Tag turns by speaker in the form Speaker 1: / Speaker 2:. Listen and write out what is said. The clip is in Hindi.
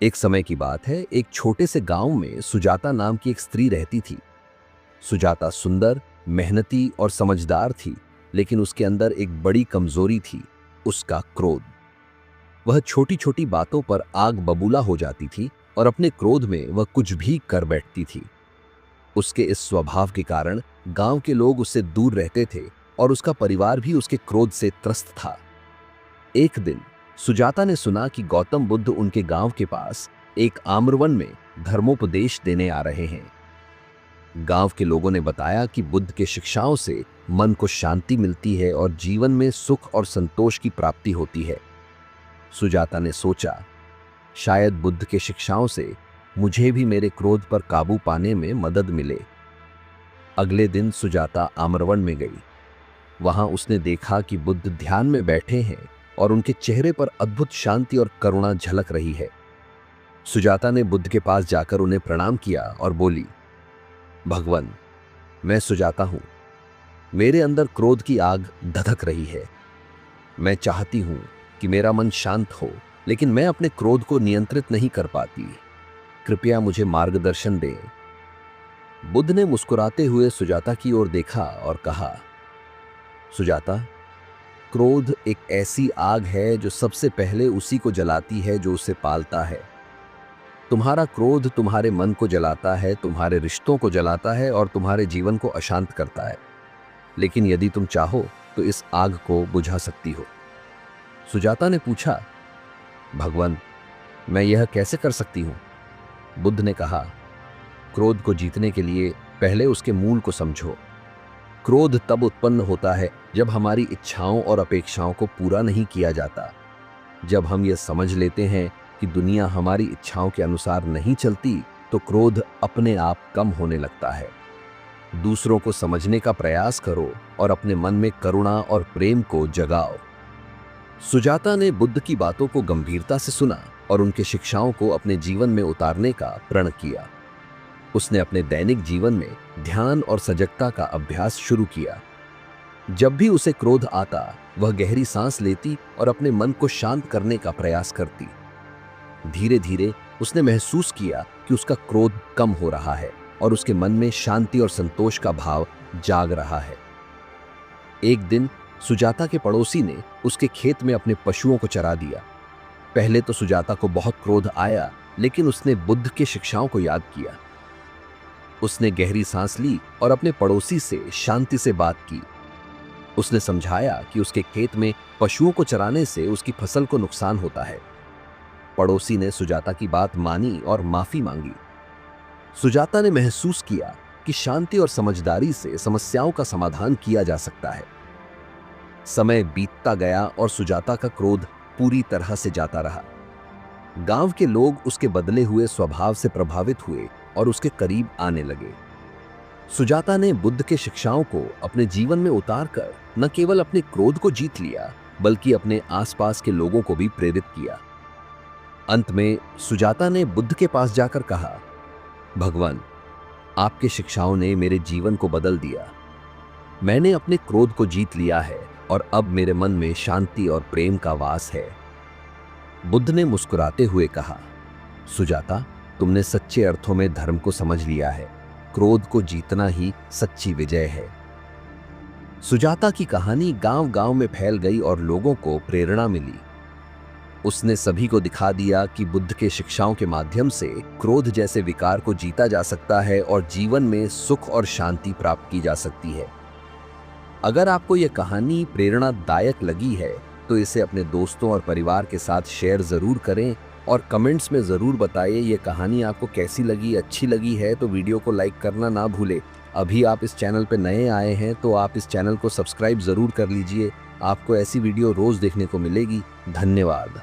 Speaker 1: एक समय की बात है, एक छोटे से गांव में सुजाता नाम की एक स्त्री रहती थी। सुजाता सुंदर, मेहनती और समझदार थी, लेकिन उसके अंदर एक बड़ी कमजोरी थी, उसका क्रोध। वह छोटी छोटी बातों पर आग बबूला हो जाती थी और अपने क्रोध में वह कुछ भी कर बैठती थी। उसके इस स्वभाव के कारण गांव के लोग उससे दूर रहते थे और उसका परिवार भी उसके क्रोध से त्रस्त था। एक दिन सुजाता ने सुना कि गौतम बुद्ध उनके गांव के पास एक आम्रवन में धर्मोपदेश देने आ रहे हैं। गांव के लोगों ने बताया कि बुद्ध के शिक्षाओं से मन को शांति मिलती है और जीवन में सुख और संतोष की प्राप्ति होती है। सुजाता ने सोचा, शायद बुद्ध के शिक्षाओं से मुझे भी मेरे क्रोध पर काबू पाने में मदद मिले। अगले दिन सुजाता आम्रवन में गई। वहां उसने देखा कि बुद्ध ध्यान में बैठे हैं और उनके चेहरे पर अद्भुत शांति और करुणा झलक रही है। सुजाता ने बुद्ध के पास जाकर उन्हें प्रणाम किया और बोली, भगवान, मैं सुजाता हूं। मेरे अंदर क्रोध की आग धधक रही है। मैं चाहती हूं कि मेरा मन शांत हो, लेकिन मैं अपने क्रोध को नियंत्रित नहीं कर पाती। कृपया मुझे मार्गदर्शन दें। बुद्ध ने मुस्कुराते हुए सुजाता की ओर देखा और कहा, सुजाता, क्रोध एक ऐसी आग है जो सबसे पहले उसी को जलाती है जो उसे पालता है। तुम्हारा क्रोध तुम्हारे मन को जलाता है, तुम्हारे रिश्तों को जलाता है और तुम्हारे जीवन को अशांत करता है। लेकिन यदि तुम चाहो तो इस आग को बुझा सकती हो। सुजाता ने पूछा, भगवान, मैं यह कैसे कर सकती हूं? बुद्ध ने कहा, क्रोध को जीतने के लिए पहले उसके मूल को समझो। क्रोध तब उत्पन्न होता है जब हमारी इच्छाओं और अपेक्षाओं को पूरा नहीं किया जाता। जब हम यह समझ लेते हैं कि दुनिया हमारी इच्छाओं के अनुसार नहीं चलती, तो क्रोध अपने आप कम होने लगता है। दूसरों को समझने का प्रयास करो और अपने मन में करुणा और प्रेम को जगाओ। सुजाता ने बुद्ध की बातों को गंभीरता से सुना और उनके शिक्षाओं को अपने जीवन में उतारने का प्रण किया। उसने अपने दैनिक जीवन में ध्यान और सजगता का अभ्यास शुरू किया। जब भी उसे क्रोध आता, वह गहरी सांस लेती और अपने मन को शांत करने का प्रयास करती। धीरे धीरे उसने महसूस किया कि उसका क्रोध कम हो रहा है और उसके मन में शांति और संतोष का भाव जाग रहा है। एक दिन सुजाता के पड़ोसी ने उसके खेत में अपने पशुओं को चरा दिया। पहले तो सुजाता को बहुत क्रोध आया, लेकिन उसने बुद्ध के शिक्षाओं को याद किया। उसने गहरी सांस ली और अपने पड़ोसी से शांति से बात की। उसने समझाया कि उसके खेत में पशुओं को चराने से उसकी फसल को नुकसान होता है। पड़ोसी ने सुजाता की बात मानी और माफी मांगी। सुजाता ने महसूस किया कि शांति और समझदारी से समस्याओं का समाधान किया जा सकता है। समय बीतता गया और सुजाता का क्रोध पूरी तरह से जाता रहा। गांव के लोग उसके बदले हुए स्वभाव से प्रभावित हुए और उसके करीब आने लगे। सुजाता ने बुद्ध के शिक्षाओं को अपने जीवन में उतारकर न केवल अपने क्रोध को जीत लिया, बल्कि अपने आसपास के लोगों को भी प्रेरित किया। अंत में सुजाता ने बुद्ध के पास जाकर कहा, भगवान, आपके शिक्षाओं ने मेरे जीवन को बदल दिया। मैंने अपने क्रोध को जीत लिया है और अब मेरे मन में शांति और प्रेम का वास है। बुद्ध ने मुस्कुराते हुए कहा, सुजाता, तुमने सच्चे अर्थों में धर्म को समझ लिया है। क्रोध को जीतना ही सच्ची विजय है। सुजाता की कहानी गांव-गांव में फैल गई और लोगों को प्रेरणा मिली। उसने सभी को दिखा दिया कि बुद्ध के शिक्षाओं के माध्यम से क्रोध जैसे विकार को जीता जा सकता है और जीवन में सुख और शांति प्राप्त की जा सकती है। अगर आपको यह कहानी प्रेरणादायक लगी है तो इसे अपने दोस्तों और परिवार के साथ शेयर जरूर करें और कमेंट्स में जरूर बताइए ये कहानी आपको कैसी लगी। अच्छी लगी है तो वीडियो को लाइक करना ना भूले। अभी आप इस चैनल पर नए आए हैं तो आप इस चैनल को सब्सक्राइब जरूर कर लीजिए। आपको ऐसी वीडियो रोज देखने को मिलेगी। धन्यवाद।